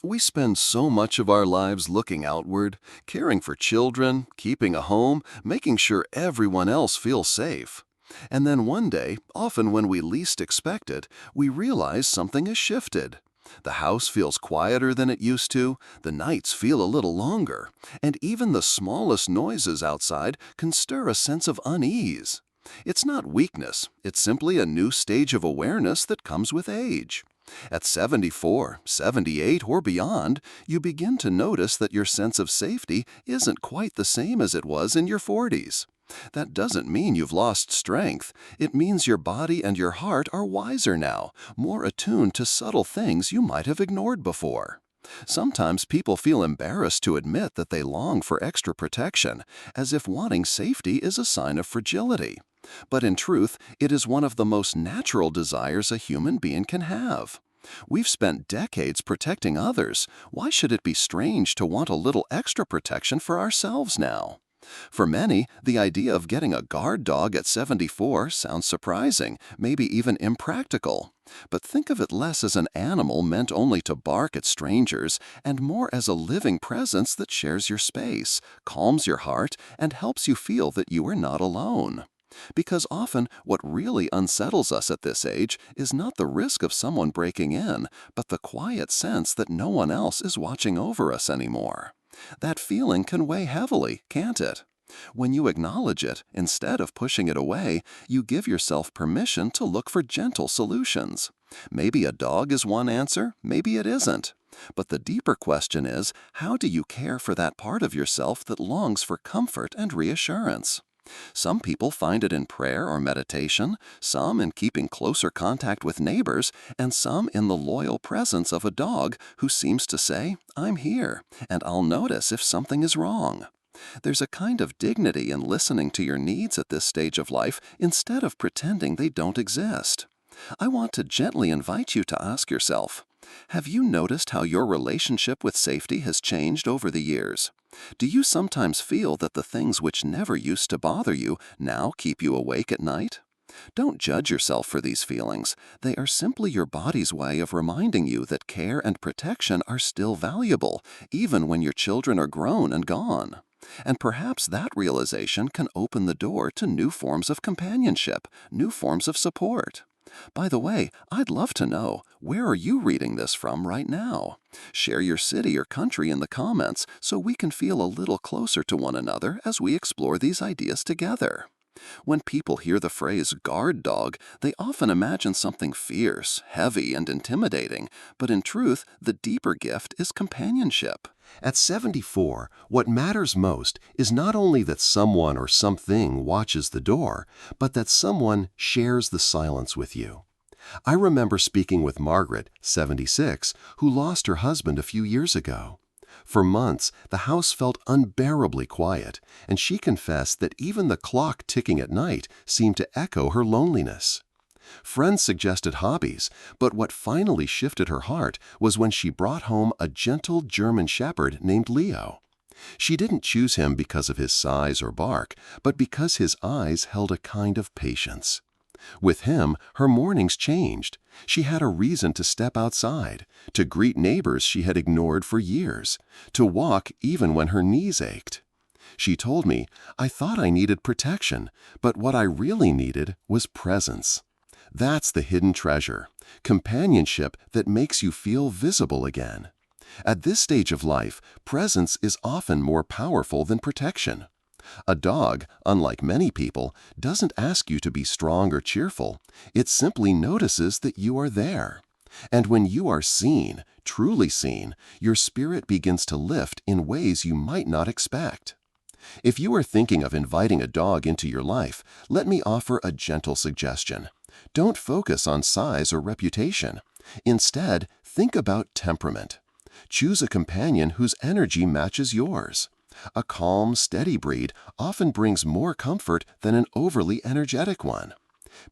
We spend so much of our lives looking outward, caring for children, keeping a home, making sure everyone else feels safe. And then one day, often when we least expect it, we realize something has shifted. The house feels quieter than it used to, the nights feel a little longer, and even the smallest noises outside can stir a sense of unease. It's not weakness, it's simply a new stage of awareness that comes with age. At 74, 78, or beyond, you begin to notice that your sense of safety isn't quite the same as it was in your 40s. That doesn't mean you've lost strength. It means your body and your heart are wiser now, more attuned to subtle things you might have ignored before. Sometimes people feel embarrassed to admit that they long for extra protection, as if wanting safety is a sign of fragility. But in truth, it is one of the most natural desires a human being can have. We've spent decades protecting others. Why should it be strange to want a little extra protection for ourselves now? For many, the idea of getting a guard dog at 74 sounds surprising, maybe even impractical. But think of it less as an animal meant only to bark at strangers and more as a living presence that shares your space, calms your heart, and helps you feel that you are not alone. Because often what really unsettles us at this age is not the risk of someone breaking in, but the quiet sense that no one else is watching over us anymore. That feeling can weigh heavily, can't it? When you acknowledge it, instead of pushing it away, you give yourself permission to look for gentle solutions. Maybe a dog is one answer, maybe it isn't. But the deeper question is, how do you care for that part of yourself that longs for comfort and reassurance? Some people find it in prayer or meditation, some in keeping closer contact with neighbors, and some in the loyal presence of a dog who seems to say, "I'm here, and I'll notice if something is wrong." There's a kind of dignity in listening to your needs at this stage of life instead of pretending they don't exist. I want to gently invite you to ask yourself, have you noticed how your relationship with safety has changed over the years? Do you sometimes feel that the things which never used to bother you now keep you awake at night? Don't judge yourself for these feelings. They are simply your body's way of reminding you that care and protection are still valuable, even when your children are grown and gone. And perhaps that realization can open the door to new forms of companionship, new forms of support. By the way, I'd love to know, where are you reading this from right now? Share your city or country in the comments so we can feel a little closer to one another as we explore these ideas together. When people hear the phrase guard dog, they often imagine something fierce, heavy, and intimidating, but in truth, the deeper gift is companionship. At 74, what matters most is not only that someone or something watches the door, but that someone shares the silence with you. I remember speaking with Margaret, 76, who lost her husband a few years ago. For months, the house felt unbearably quiet, and she confessed that even the clock ticking at night seemed to echo her loneliness. Friends suggested hobbies, but what finally shifted her heart was when she brought home a gentle German shepherd named Leo. She didn't choose him because of his size or bark, but because his eyes held a kind of patience. With him, her mornings changed. She had a reason to step outside, to greet neighbors she had ignored for years, to walk even when her knees ached. She told me, "I thought I needed protection, but what I really needed was presence." That's the hidden treasure, companionship that makes you feel visible again. At this stage of life, presence is often more powerful than protection. A dog, unlike many people, doesn't ask you to be strong or cheerful. It simply notices that you are there. And when you are seen, truly seen, your spirit begins to lift in ways you might not expect. If you are thinking of inviting a dog into your life, let me offer a gentle suggestion. Don't focus on size or reputation. Instead, think about temperament. Choose a companion whose energy matches yours. A calm, steady breed often brings more comfort than an overly energetic one.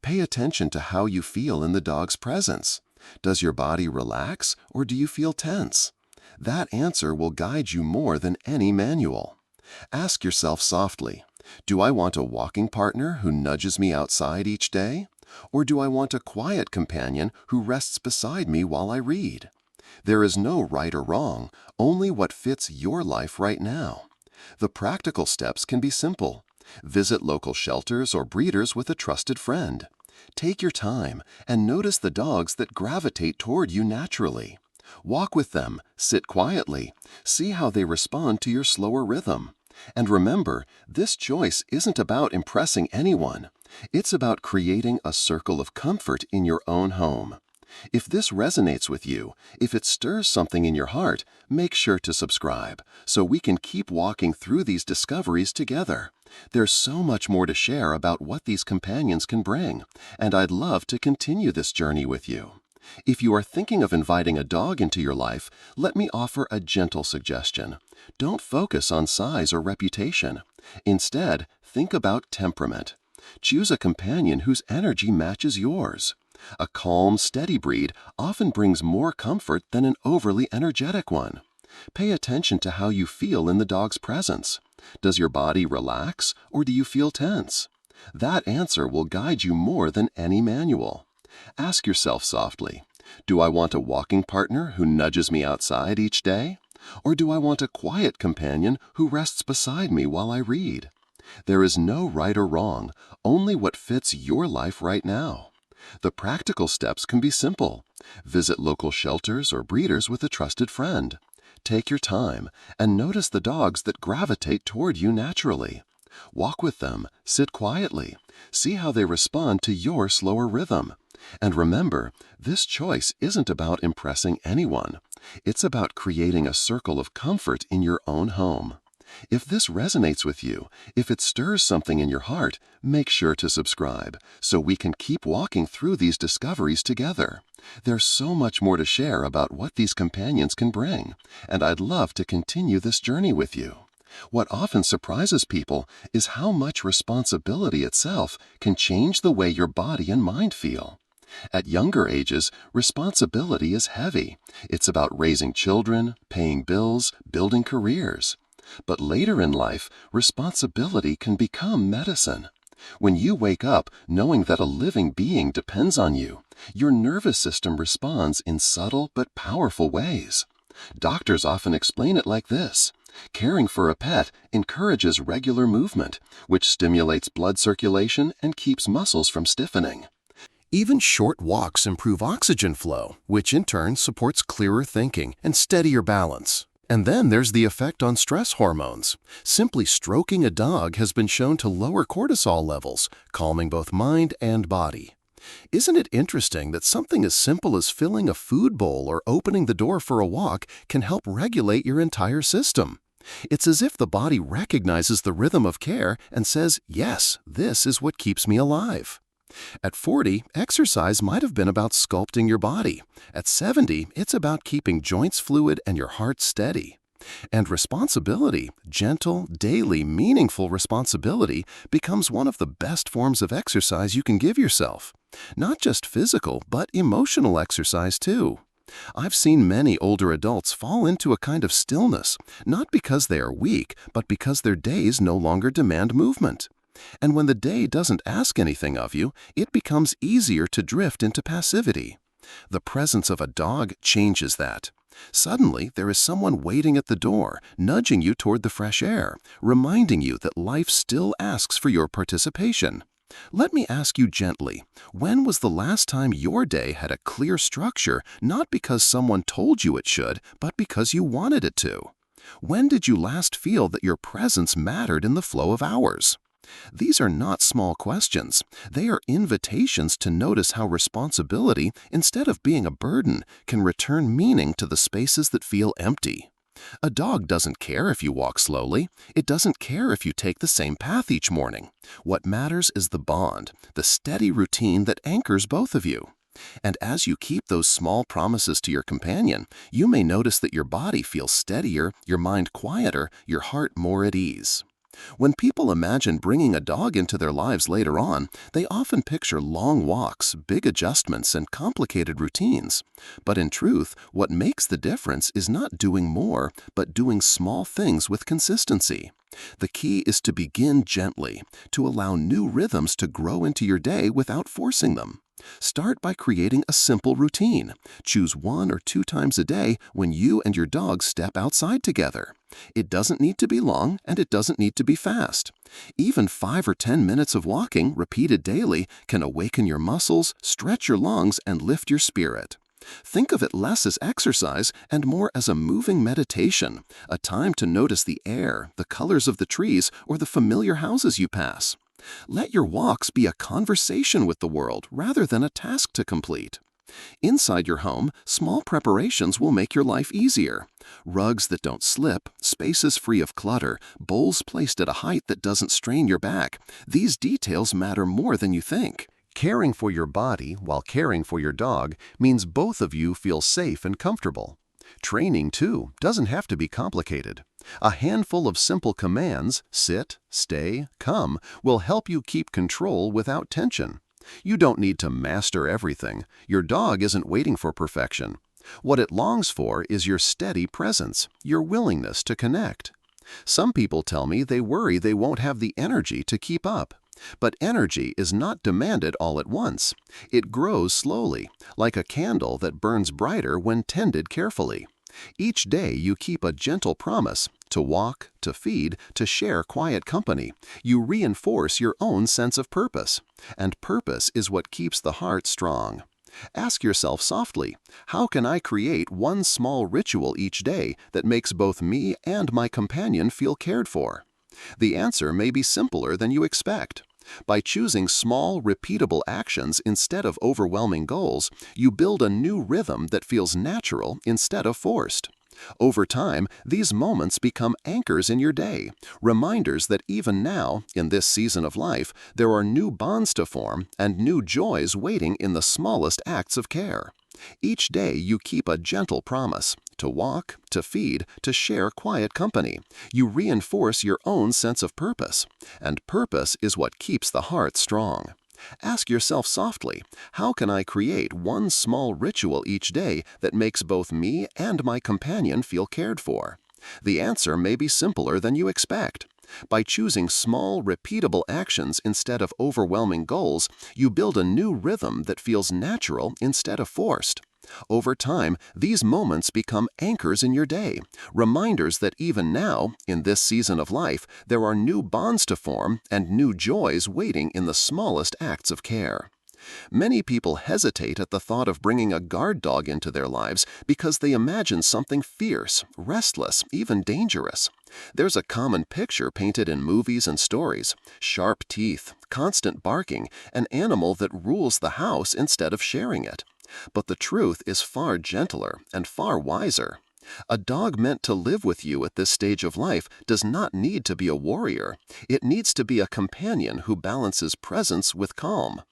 Pay attention to how you feel in the dog's presence. Does your body relax, or do you feel tense? That answer will guide you more than any manual. Ask yourself softly, do I want a walking partner who nudges me outside each day? Or do I want a quiet companion who rests beside me while I read? There is no right or wrong, only what fits your life right now. The practical steps can be simple. Visit local shelters or breeders with a trusted friend. Take your time and notice the dogs that gravitate toward you naturally. Walk with them, sit quietly, see how they respond to your slower rhythm. And remember, this choice isn't about impressing anyone. It's about creating a circle of comfort in your own home. If this resonates with you, if it stirs something in your heart, make sure to subscribe so we can keep walking through these discoveries together. There's so much more to share about what these companions can bring, and I'd love to continue this journey with you. If you are thinking of inviting a dog into your life, let me offer a gentle suggestion. Don't focus on size or reputation. Instead, think about temperament. Choose a companion whose energy matches yours. A calm, steady breed often brings more comfort than an overly energetic one. Pay attention to how you feel in the dog's presence. Does your body relax, or do you feel tense? That answer will guide you more than any manual. Ask yourself softly, do I want a walking partner who nudges me outside each day? Or do I want a quiet companion who rests beside me while I read? There is no right or wrong, only what fits your life right now. The practical steps can be simple. Visit local shelters or breeders with a trusted friend. Take your time and notice the dogs that gravitate toward you naturally. Walk with them, sit quietly, see how they respond to your slower rhythm. And remember, this choice isn't about impressing anyone. It's about creating a circle of comfort in your own home. If this resonates with you, if it stirs something in your heart, make sure to subscribe so we can keep walking through these discoveries together. There's so much more to share about what these companions can bring, and I'd love to continue this journey with you. What often surprises people is how much responsibility itself can change the way your body and mind feel. At younger ages, responsibility is heavy. It's about raising children, paying bills, building careers. But later in life, responsibility can become medicine. When you wake up knowing that a living being depends on you, your nervous system responds in subtle but powerful ways. Doctors often explain it like this. Caring for a pet encourages regular movement, which stimulates blood circulation and keeps muscles from stiffening. Even short walks improve oxygen flow, which in turn supports clearer thinking and steadier balance. And then there's the effect on stress hormones. Simply stroking a dog has been shown to lower cortisol levels, calming both mind and body. Isn't it interesting that something as simple as filling a food bowl or opening the door for a walk can help regulate your entire system? It's as if the body recognizes the rhythm of care and says, yes, this is what keeps me alive. At 40, exercise might have been about sculpting your body. At 70, it's about keeping joints fluid and your heart steady. And responsibility, gentle, daily, meaningful responsibility, becomes one of the best forms of exercise you can give yourself. Not just physical, but emotional exercise too. I've seen many older adults fall into a kind of stillness, not because they are weak, but because their days no longer demand movement. And when the day doesn't ask anything of you, it becomes easier to drift into passivity. The presence of a dog changes that. Suddenly, there is someone waiting at the door, nudging you toward the fresh air, reminding you that life still asks for your participation. Let me ask you gently, when was the last time your day had a clear structure, not because someone told you it should, but because you wanted it to? When did you last feel that your presence mattered in the flow of hours? These are not small questions. They are invitations to notice how responsibility, instead of being a burden, can return meaning to the spaces that feel empty. A dog doesn't care if you walk slowly. It doesn't care if you take the same path each morning. What matters is the bond, the steady routine that anchors both of you. And as you keep those small promises to your companion, you may notice that your body feels steadier, your mind quieter, your heart more at ease. When people imagine bringing a dog into their lives later on, they often picture long walks, big adjustments, and complicated routines. But in truth, what makes the difference is not doing more, but doing small things with consistency. The key is to begin gently, to allow new rhythms to grow into your day without forcing them. Start by creating a simple routine. Choose 1 or 2 times a day when you and your dog step outside together. It doesn't need to be long and it doesn't need to be fast. Even 5 or 10 minutes of walking, repeated daily, can awaken your muscles, stretch your lungs, and lift your spirit. Think of it less as exercise and more as a moving meditation, a time to notice the air, the colors of the trees, or the familiar houses you pass. Let your walks be a conversation with the world rather than a task to complete. Inside your home, small preparations will make your life easier. Rugs that don't slip, spaces free of clutter, bowls placed at a height that doesn't strain your back. These details matter more than you think. Caring for your body while caring for your dog means both of you feel safe and comfortable. Training, too, doesn't have to be complicated. A handful of simple commands, sit, stay, come, will help you keep control without tension. You don't need to master everything. Your dog isn't waiting for perfection. What it longs for is your steady presence, your willingness to connect. Some people tell me they worry they won't have the energy to keep up. But energy is not demanded all at once. It grows slowly, like a candle that burns brighter when tended carefully. Each day you keep a gentle promise to walk, to feed, to share quiet company. You reinforce your own sense of purpose. And purpose is what keeps the heart strong. Ask yourself softly, how can I create one small ritual each day that makes both me and my companion feel cared for? The answer may be simpler than you expect. By choosing small, repeatable actions instead of overwhelming goals, you build a new rhythm that feels natural instead of forced. Over time, these moments become anchors in your day, reminders that even now, in this season of life, there are new bonds to form and new joys waiting in the smallest acts of care. Each day you keep a gentle promise to walk, to feed, to share quiet company. You reinforce your own sense of purpose, and purpose is what keeps the heart strong. Ask yourself softly, how can I create one small ritual each day that makes both me and my companion feel cared for? The answer may be simpler than you expect. By choosing small, repeatable actions instead of overwhelming goals, you build a new rhythm that feels natural instead of forced. Over time, these moments become anchors in your day, reminders that even now, in this season of life, there are new bonds to form and new joys waiting in the smallest acts of care. Many people hesitate at the thought of bringing a guard dog into their lives because they imagine something fierce, restless, even dangerous. There's a common picture painted in movies and stories: sharp teeth, constant barking, an animal that rules the house instead of sharing it. But the truth is far gentler and far wiser. A dog meant to live with you at this stage of life does not need to be a warrior. It needs to be a companion who balances presence with calm.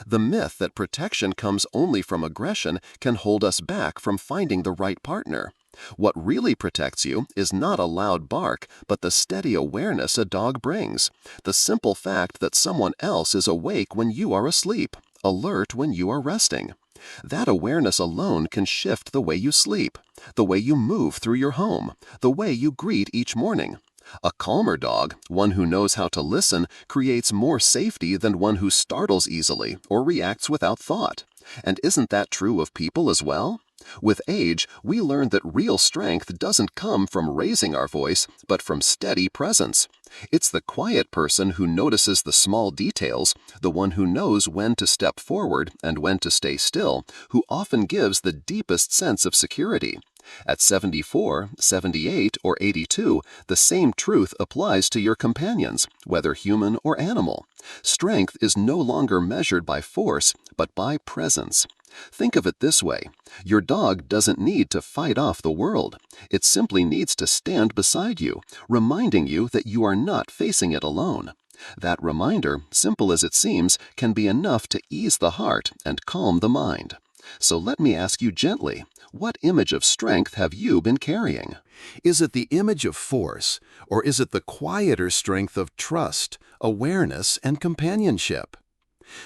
The myth that protection comes only from aggression can hold us back from finding the right partner. What really protects you is not a loud bark, but the steady awareness a dog brings. The simple fact that someone else is awake when you are asleep, alert when you are resting. That awareness alone can shift the way you sleep, the way you move through your home, the way you greet each morning. A calmer dog, one who knows how to listen, creates more safety than one who startles easily or reacts without thought. And isn't that true of people as well? With age, we learn that real strength doesn't come from raising our voice, but from steady presence. It's the quiet person who notices the small details, the one who knows when to step forward and when to stay still, who often gives the deepest sense of security. At 74, 78, or 82, the same truth applies to your companions, whether human or animal. Strength is no longer measured by force, but by presence. Think of it this way: your dog doesn't need to fight off the world. It simply needs to stand beside you, reminding you that you are not facing it alone. That reminder, simple as it seems, can be enough to ease the heart and calm the mind. So let me ask you gently, what image of strength have you been carrying? Is it the image of force, or is it the quieter strength of trust, awareness, and companionship?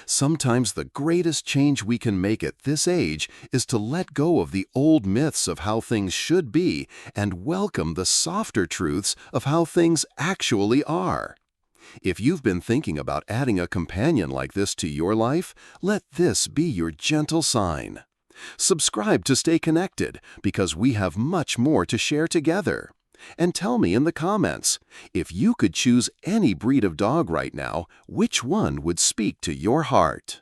Sometimes the greatest change we can make at this age is to let go of the old myths of how things should be and welcome the softer truths of how things actually are. If you've been thinking about adding a companion like this to your life, let this be your gentle sign. Subscribe to stay connected because we have much more to share together. And tell me in the comments, if you could choose any breed of dog right now, which one would speak to your heart?